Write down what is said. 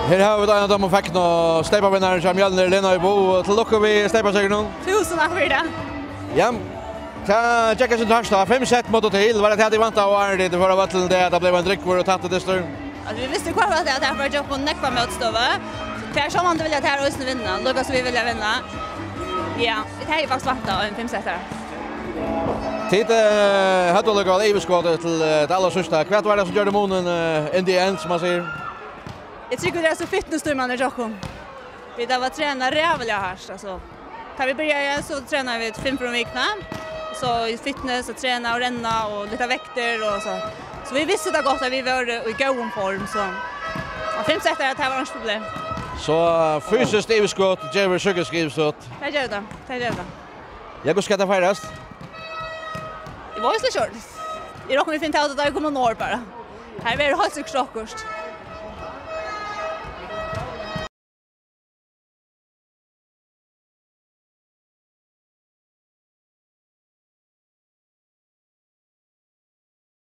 Her har vi en dam og fikk noe steipavinneren som Mjølner Lena i Bo. Til dere vi steipaseger nå. 1000 takk for det. Ja, tjekka sin takst da. 5 sett mot til. Var det til at de vant av året det for å være til det at det ble en drikk hvor og tatt det stør? Vi visste hva var det at jeg var jobb på nekva møtstove. Hver som man vil at her også vinne. Lukas vi vil vinne. Ja, det har faktisk vant av en 5-setter. Tid hadde dere vel iveskådet til det aller sørste. Hva var det som gjør det månen in the end, som man sier? Jag tycker det är så fitnessströmman i Jockholm. Vi där var träna rävliga här alltså. Kan vi börja så tränar vi 5 från veckan. Så i fitness och träna och ränna och lite vikter och så. Så vi visste det gott att vi var i god form så. Och 5 sätter att det var inget problem. Så fysiskt iveskåd, Jerry Sugarskivsåt. Det gör det. Det gör det. Jag ska det feiras. Det var ju så kört. I rockar vi fint att det kommer norr bara. Här är det helt så krokost.